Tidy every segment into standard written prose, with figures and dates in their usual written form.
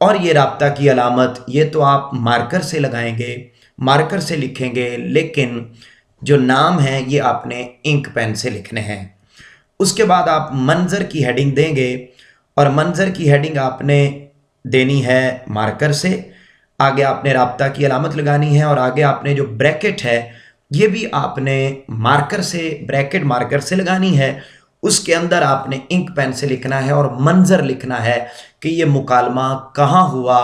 اور یہ رابطہ کی علامت یہ تو آپ مارکر سے لگائیں گے، مارکر سے لکھیں گے، لیکن جو نام ہیں یہ آپ نے انک پین سے لکھنے ہیں۔ اس کے بعد آپ منظر کی ہیڈنگ دیں گے، اور منظر کی ہیڈنگ آپ نے دینی ہے مارکر سے، آگے آپ نے رابطہ کی علامت لگانی ہے، اور آگے آپ نے جو بریکٹ ہے یہ بھی آپ نے مارکر سے، بریکٹ مارکر سے لگانی ہے۔ اس کے اندر آپ نے انک پین سے لکھنا ہے اور منظر لکھنا ہے کہ یہ مکالمہ کہاں ہوا،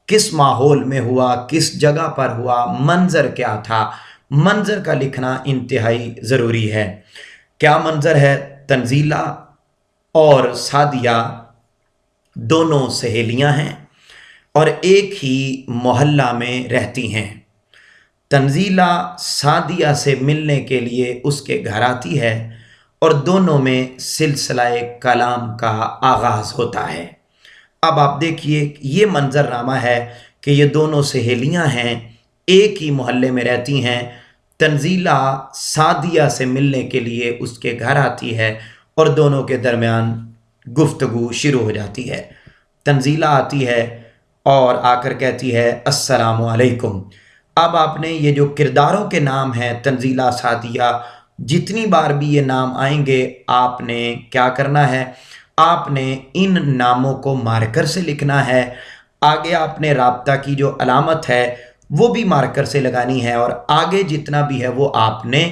کس ماحول میں ہوا، کس جگہ پر ہوا، منظر کیا تھا۔ منظر کا لکھنا انتہائی ضروری ہے۔ کیا منظر ہے؟ تنزیلہ اور سعدیہ دونوں سہیلیاں ہیں اور ایک ہی محلہ میں رہتی ہیں۔ تنزیلہ سعدیہ سے ملنے کے لیے اس کے گھر آتی ہے اور دونوں میں سلسلہ کلام کا آغاز ہوتا ہے۔ اب آپ دیکھیے یہ منظر نامہ ہے کہ یہ دونوں سہیلیاں ہیں، ایک ہی محلے میں رہتی ہیں۔ تنزیلہ سعدیہ سے ملنے کے لیے اس کے گھر آتی ہے اور دونوں کے درمیان گفتگو شروع ہو جاتی ہے۔ تنزیلہ آتی ہے اور آ کر کہتی ہے السلام علیکم۔ اب آپ نے یہ جو کرداروں کے نام ہیں تنزیلہ، سعدیہ، جتنی بار بھی یہ نام آئیں گے آپ نے کیا کرنا ہے؟ آپ نے ان ناموں کو مارکر سے لکھنا ہے۔ آگے آپ نے رابطہ کی جو علامت ہے وہ بھی مارکر سے لگانی ہے، اور آگے جتنا بھی ہے وہ آپ نے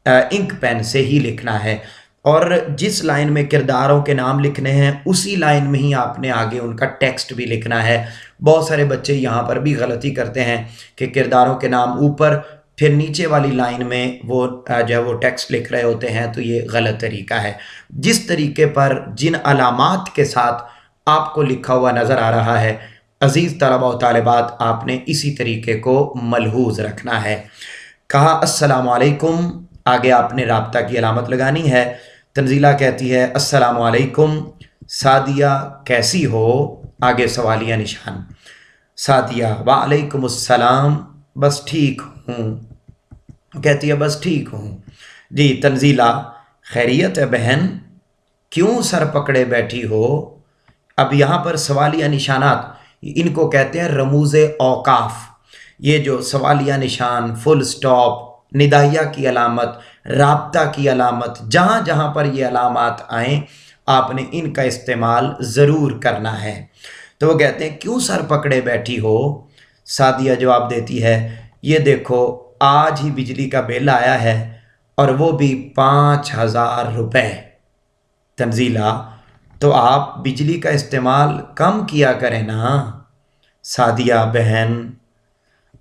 انک پین سے ہی لکھنا ہے، اور جس لائن میں کرداروں کے نام لکھنے ہیں اسی لائن میں ہی آپ نے آگے ان کا ٹیکسٹ بھی لکھنا ہے۔ بہت سارے بچے یہاں پر بھی غلطی کرتے ہیں کہ کرداروں کے نام اوپر، پھر نیچے والی لائن میں وہ جو ہے وہ ٹیکسٹ لکھ رہے ہوتے ہیں، تو یہ غلط طریقہ ہے۔ جس طریقے پر جن علامات کے ساتھ آپ کو لکھا ہوا نظر آ رہا ہے عزیز طلبہ و طالبات، آپ نے اسی طریقے کو ملحوظ رکھنا ہے۔ کہا السلام علیکم، آگے آپ نے رابطہ کی علامت لگانی ہے۔ تنزیلہ کہتی ہے السلام علیکم، سعدیہ کیسی ہو، آگے سوالیہ نشان۔ سعدیہ وعلیکم السلام، بس ٹھیک ہوں، کہتی ہے بس ٹھیک ہوں۔ جی تنزیلہ خیریت ہے بہن، کیوں سر پکڑے بیٹھی ہو؟ اب یہاں پر سوالیہ نشانات، ان کو کہتے ہیں رموز اوقاف۔ یہ جو سوالیہ نشان، فل سٹاپ، ندائیہ کی علامت، رابطہ کی علامت، جہاں جہاں پر یہ علامات آئیں آپ نے ان کا استعمال ضرور کرنا ہے۔ تو وہ کہتے ہیں کیوں سر پکڑے بیٹھی ہو؟ سعدیہ جواب دیتی ہے یہ دیکھو آج ہی بجلی کا بل آیا ہے اور وہ بھی 5000 روپے۔ تنزیلہ تو آپ بجلی کا استعمال کم کیا کریں نا۔ سعدیہ بہن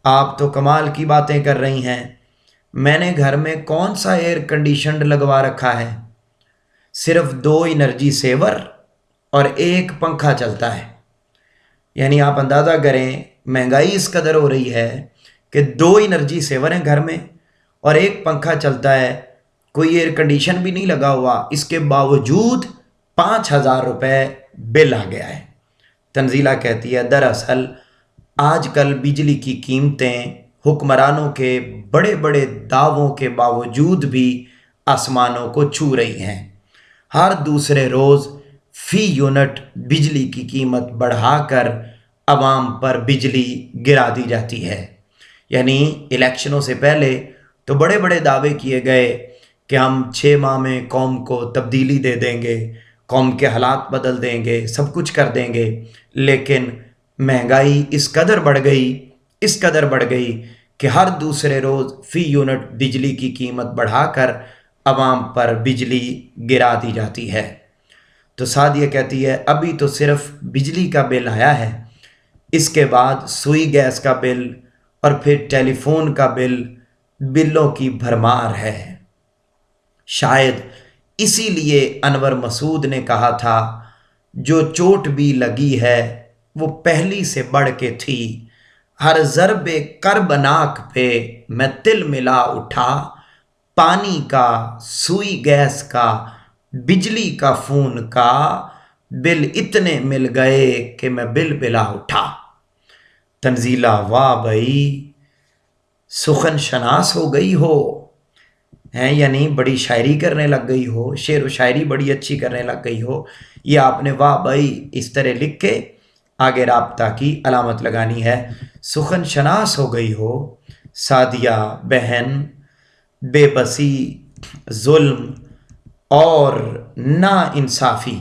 آپ تو کمال کی باتیں کر رہی ہیں، میں نے گھر میں کون سا ایئر کنڈیشنڈ لگوا رکھا ہے، صرف 2 انرجی سیور اور 1 پنکھا چلتا ہے۔ یعنی آپ اندازہ کریں مہنگائی اس قدر ہو رہی ہے کہ 2 انرجی سیور ہیں گھر میں اور 1 پنکھا چلتا ہے، کوئی ایئر کنڈیشن بھی نہیں لگا ہوا، اس کے باوجود 5000 روپے بل آ گیا ہے۔ تنزیلہ کہتی ہے دراصل آج کل بجلی کی قیمتیں حکمرانوں کے بڑے بڑے دعووں کے باوجود بھی آسمانوں کو چھو رہی ہیں۔ ہر دوسرے روز فی یونٹ بجلی کی قیمت بڑھا کر عوام پر بجلی گرا دی جاتی ہے۔ یعنی الیکشنوں سے پہلے تو بڑے بڑے دعوے کیے گئے کہ ہم 6 ماہ میں قوم کو تبدیلی دے دیں گے، قوم کے حالات بدل دیں گے، سب کچھ کر دیں گے، لیکن مہنگائی اس قدر بڑھ گئی کہ ہر دوسرے روز فی یونٹ بجلی کی قیمت بڑھا کر عوام پر بجلی گرا دی جاتی ہے۔ تو سعدیہ کہتی ہے ابھی تو صرف بجلی کا بل آیا ہے، اس کے بعد سوئی گیس کا بل اور پھر ٹیلی فون کا بل، بلوں کی بھرمار ہے۔ شاید اسی لیے انور مسعود نے کہا تھا جو چوٹ بھی لگی ہے وہ پہلی سے بڑھ کے تھی، ہر ضرب کربناک پہ میں تل ملا اٹھا، پانی کا، سوئی گیس کا، بجلی کا، فون کا، بل اتنے مل گئے کہ میں بل بلا اٹھا۔ تنزیلہ واہ بھائی سخن شناس ہو گئی ہو ہیں، یعنی بڑی شاعری کرنے لگ گئی ہو، شعر و شاعری بڑی اچھی کرنے لگ گئی ہو۔ یہ آپ نے واہ بھائی اس طرح لکھ کے آگے رابطہ کی علامت لگانی ہے۔ سخن شناس ہو گئی ہو سعدیہ بہن، بے بسی، ظلم اور نا انصافی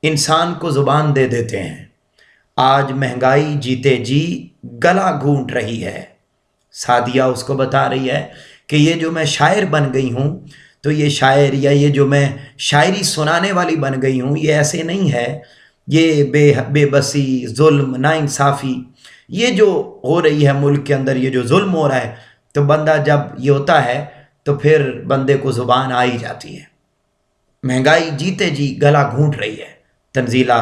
انسان کو زبان دے دیتے ہیں۔ آج مہنگائی جیتے جی گلا گھونٹ رہی ہے۔ سعدیہ اس کو بتا رہی ہے کہ یہ جو میں شاعر بن گئی ہوں، تو یہ شاعر یا یہ جو میں شاعری سنانے والی بن گئی ہوں، یہ ایسے نہیں ہے۔ یہ بے بسی، ظلم، ناانصافی یہ جو ہو رہی ہے ملک کے اندر، یہ جو ظلم ہو رہا ہے، تو بندہ جب یہ ہوتا ہے تو پھر بندے کو زبان آ ہی جاتی ہے۔ مہنگائی جیتے جی گلا گھونٹ رہی ہے۔ تنزیلہ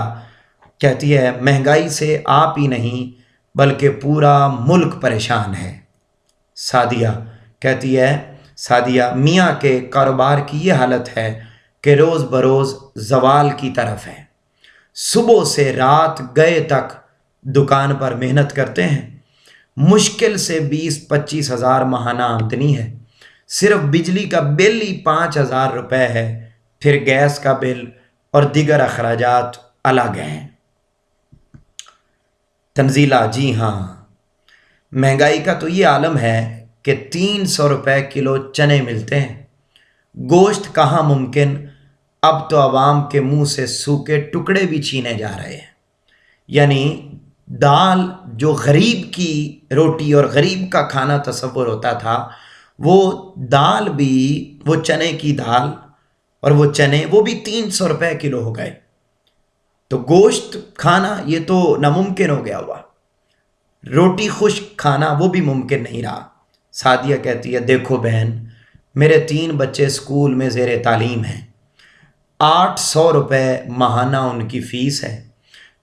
کہتی ہے مہنگائی سے آپ ہی نہیں بلکہ پورا ملک پریشان ہے۔ سعدیہ کہتی ہے میاں کے کاروبار کی یہ حالت ہے کہ روز بروز زوال کی طرف ہے۔ صبح سے رات گئے تک دکان پر محنت کرتے ہیں۔ مشکل سے 20-25 ہزار ماہانہ آمدنی ہے۔ صرف بجلی کا بل ہی 5,000 روپے ہے، پھر گیس کا بل اور دیگر اخراجات الگ ہیں۔ تنزیلہ جی ہاں، مہنگائی کا تو یہ عالم ہے کہ 300 روپے کلو چنے ملتے ہیں۔ گوشت کہاں ممکن، اب تو عوام کے منہ سے سوکھے ٹکڑے بھی چھینے جا رہے ہیں۔ یعنی دال جو غریب کی روٹی اور غریب کا کھانا تصور ہوتا تھا، وہ دال بھی، وہ چنے کی دال اور وہ چنے، وہ بھی 300 روپے کلو ہو گئے۔ تو گوشت کھانا یہ تو ناممکن ہو گیا ہوا، روٹی خشک کھانا وہ بھی ممکن نہیں رہا۔ سعدیہ کہتی ہے دیکھو بہن، میرے 3 بچے اسکول میں زیر تعلیم ہیں، 800 روپے ماہانہ ان کی فیس ہے،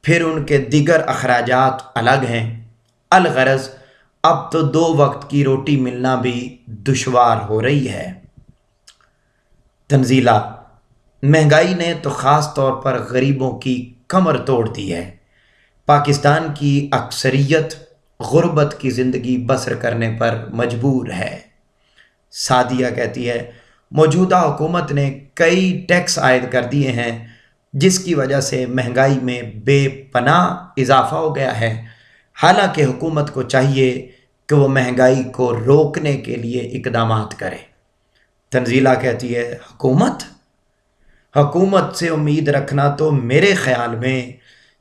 پھر ان کے دیگر اخراجات الگ ہیں۔ الغرض اب تو 2 وقت کی روٹی ملنا بھی دشوار ہو رہی ہے۔ تنزیلہ مہنگائی نے تو خاص طور پر غریبوں کی کمر توڑ دی ہے۔ پاکستان کی اکثریت غربت کی زندگی بسر کرنے پر مجبور ہے۔ سعدیہ کہتی ہے موجودہ حکومت نے کئی ٹیکس عائد کر دیے ہیں، جس کی وجہ سے مہنگائی میں بے پناہ اضافہ ہو گیا ہے۔ حالانکہ حکومت کو چاہیے کہ وہ مہنگائی کو روکنے کے لیے اقدامات کرے۔ تنزیلہ کہتی ہے حکومت سے امید رکھنا تو میرے خیال میں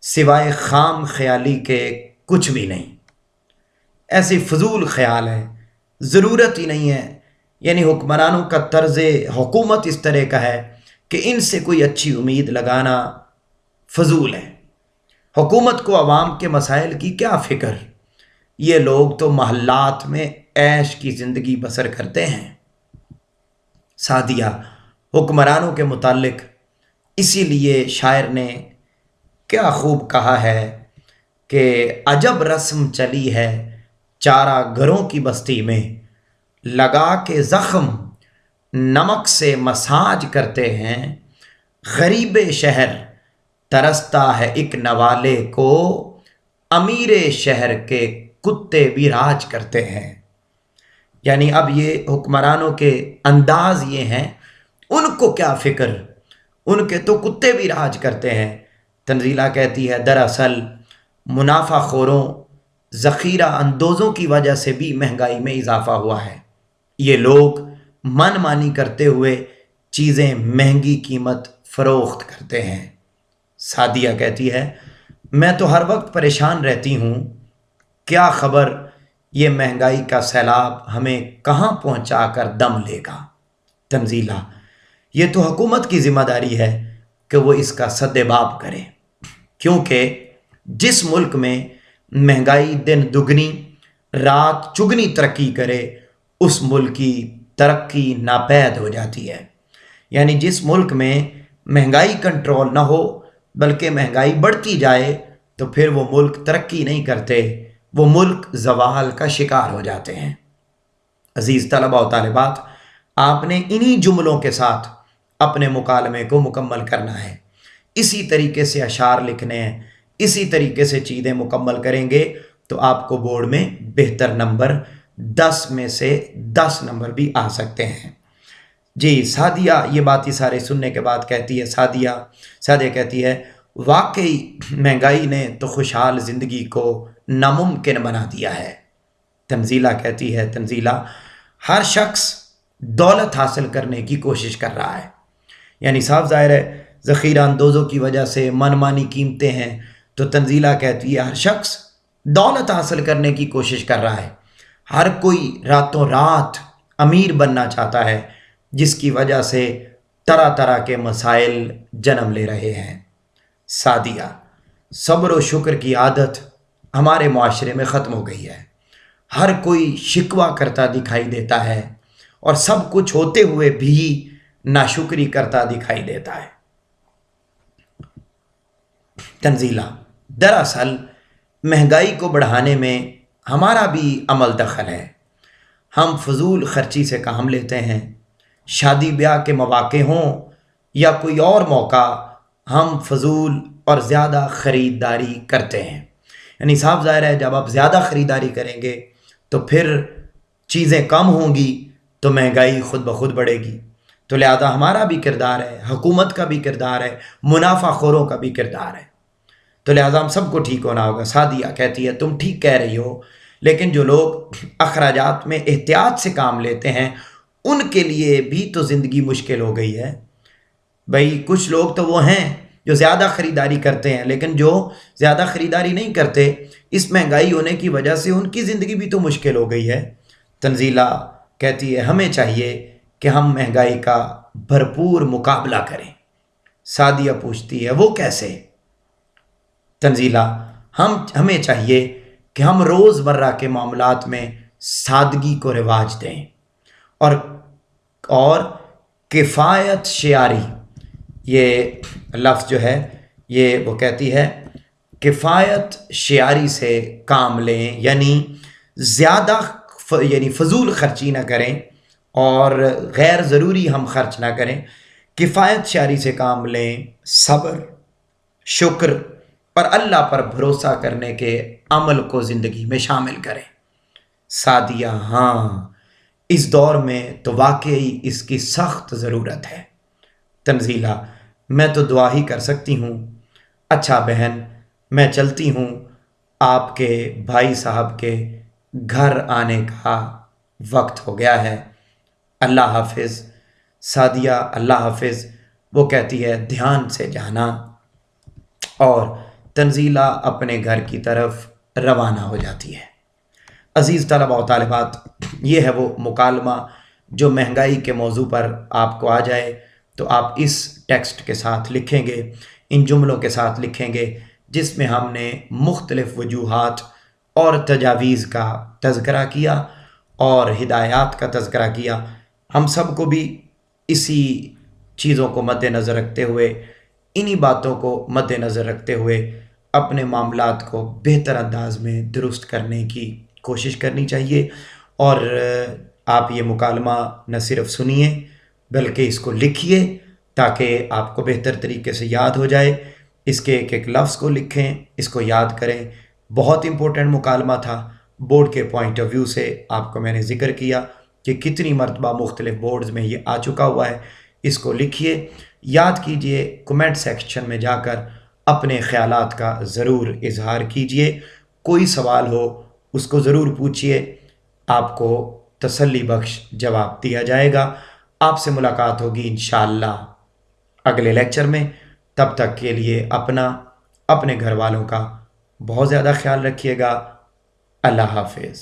سوائے خام خیالی کے کچھ بھی نہیں، ایسی فضول خیال ہے، ضرورت ہی نہیں ہے۔ یعنی حکمرانوں کا طرز حکومت اس طرح کا ہے کہ ان سے کوئی اچھی امید لگانا فضول ہے۔ حکومت کو عوام کے مسائل کی کیا فکر، یہ لوگ تو محلات میں عیش کی زندگی بسر کرتے ہیں۔ سعدیہ حکمرانوں کے متعلق اسی لیے شاعر نے کیا خوب کہا ہے کہ عجب رسم چلی ہے چارہ گھروں کی بستی میں، لگا کے زخم نمک سے مساج کرتے ہیں، غریب شہر ترستا ہے ایک نوالے کو، امیر شہر کے کتے بھی راج کرتے ہیں۔ یعنی اب یہ حکمرانوں کے انداز یہ ہیں، ان کو کیا فکر، ان کے تو کتے بھی راج کرتے ہیں۔ تنزیلہ کہتی ہے دراصل منافع خوروں، ذخیرہ اندوزوں کی وجہ سے بھی مہنگائی میں اضافہ ہوا ہے۔ یہ لوگ من مانی کرتے ہوئے چیزیں مہنگی قیمت فروخت کرتے ہیں۔ سعدیہ کہتی ہے میں تو ہر وقت پریشان رہتی ہوں، کیا خبر یہ مہنگائی کا سیلاب ہمیں کہاں پہنچا کر دم لے گا۔ تنزیلہ یہ تو حکومت کی ذمہ داری ہے کہ وہ اس کا سدباب کرے، کیونکہ جس ملک میں مہنگائی دن دگنی رات چگنی ترقی کرے، اس ملک کی ترقی ناپید ہو جاتی ہے۔ یعنی جس ملک میں مہنگائی کنٹرول نہ ہو بلکہ مہنگائی بڑھتی جائے، تو پھر وہ ملک ترقی نہیں کرتے، وہ ملک زوال کا شکار ہو جاتے ہیں۔ عزیز طلباء و طالبات، آپ نے انہی جملوں کے ساتھ اپنے مکالمے کو مکمل کرنا ہے۔ اسی طریقے سے اشعار لکھنے ہیں، اسی طریقے سے چیزیں مکمل کریں گے تو آپ کو بورڈ میں بہتر نمبر 10 میں سے 10 نمبر بھی آ سکتے ہیں۔ جی سعدیہ یہ بات سارے سننے کے بعد کہتی ہے، سعدیہ کہتی ہے واقعی مہنگائی نے تو خوشحال زندگی کو ناممکن بنا دیا ہے۔ تنزیلہ کہتی ہے، تنزیلہ، ہر شخص دولت حاصل کرنے کی کوشش کر رہا ہے، یعنی صاف ظاہر ہے ذخیرہ اندوزوں کی وجہ سے من مانی قیمتیں ہیں، تو تنزیلہ کہتی ہے ہر شخص دولت حاصل کرنے کی کوشش کر رہا ہے، ہر کوئی راتوں رات امیر بننا چاہتا ہے، جس کی وجہ سے طرح طرح کے مسائل جنم لے رہے ہیں۔ سعدیہ، صبر و شکر کی عادت ہمارے معاشرے میں ختم ہو گئی ہے، ہر کوئی شکوہ کرتا دکھائی دیتا ہے اور سب کچھ ہوتے ہوئے بھی ناشکری کرتا دکھائی دیتا ہے۔ تنزیلہ، دراصل مہنگائی کو بڑھانے میں ہمارا بھی عمل دخل ہے، ہم فضول خرچی سے کام لیتے ہیں، شادی بیاہ کے مواقع ہوں یا کوئی اور موقع، ہم فضول اور زیادہ خریداری کرتے ہیں، یعنی صاف ظاہر ہے جب آپ زیادہ خریداری کریں گے تو پھر چیزیں کم ہوں گی تو مہنگائی خود بخود بڑھے گی، تو لہذا ہمارا بھی کردار ہے، حکومت کا بھی کردار ہے، منافع خوروں کا بھی کردار ہے، تو لہٰذا ہم سب کو ٹھیک ہونا ہوگا۔ سعدیہ کہتی ہے تم ٹھیک کہہ رہی ہو، لیکن جو لوگ اخراجات میں احتیاط سے کام لیتے ہیں ان کے لیے بھی تو زندگی مشکل ہو گئی ہے۔ بھئی کچھ لوگ تو وہ ہیں جو زیادہ خریداری کرتے ہیں، لیکن جو زیادہ خریداری نہیں کرتے، اس مہنگائی ہونے کی وجہ سے ان کی زندگی بھی تو مشکل ہو گئی ہے۔ تنزیلہ کہتی ہے ہمیں چاہیے کہ ہم مہنگائی کا بھرپور مقابلہ کریں۔ سعدیہ پوچھتی ہے وہ کیسے؟ تنزیلہ، ہمیں چاہیے کہ ہم روز مرہ کے معاملات میں سادگی کو رواج دیں اور کفایت شعاری، یہ لفظ جو ہے یہ وہ کہتی ہے کفایت شعاری سے کام لیں، یعنی زیادہ یعنی فضول خرچی نہ کریں اور غیر ضروری ہم خرچ نہ کریں، کفایت شعاری سے کام لیں، صبر، شکر اور اللہ پر بھروسہ کرنے کے عمل کو زندگی میں شامل کریں۔ سعدیہ، ہاں اس دور میں تو واقعی اس کی سخت ضرورت ہے۔ تنزیلہ، میں تو دعا ہی کر سکتی ہوں۔ اچھا بہن، میں چلتی ہوں، آپ کے بھائی صاحب کے گھر آنے کا وقت ہو گیا ہے، اللہ حافظ۔ سعدیہ، اللہ حافظ، وہ کہتی ہے دھیان سے جانا، اور تنزیلہ اپنے گھر کی طرف روانہ ہو جاتی ہے۔ عزیز طلباء و طالبات، یہ ہے وہ مکالمہ جو مہنگائی کے موضوع پر آپ کو آ جائے تو آپ اس ٹیکسٹ کے ساتھ لکھیں گے، ان جملوں کے ساتھ لکھیں گے جس میں ہم نے مختلف وجوہات اور تجاویز کا تذکرہ کیا اور ہدایات کا تذکرہ کیا۔ ہم سب کو بھی اسی چیزوں کو مد نظر رکھتے ہوئے، انہی باتوں کو مد نظر رکھتے ہوئے اپنے معاملات کو بہتر انداز میں درست کرنے کی کوشش کرنی چاہیے، اور آپ یہ مکالمہ نہ صرف سنیے بلکہ اس کو لکھیے تاکہ آپ کو بہتر طریقے سے یاد ہو جائے۔ اس کے ایک ایک لفظ کو لکھیں، اس کو یاد کریں۔ بہت امپورٹنٹ مکالمہ تھا، بورڈ کے پوائنٹ آف ویو سے آپ کو میں نے ذکر کیا کہ کتنی مرتبہ مختلف بورڈز میں یہ آ چکا ہوا ہے۔ اس کو لکھیے، یاد کیجئے، کومنٹ سیکشن میں جا کر اپنے خیالات کا ضرور اظہار کیجئے، کوئی سوال ہو اس کو ضرور پوچھئے، آپ کو تسلی بخش جواب دیا جائے گا۔ آپ سے ملاقات ہوگی انشاءاللہ اگلے لیکچر میں۔ تب تک کے لیے اپنے گھر والوں کا بہت زیادہ خیال رکھیے گا۔ اللہ حافظ۔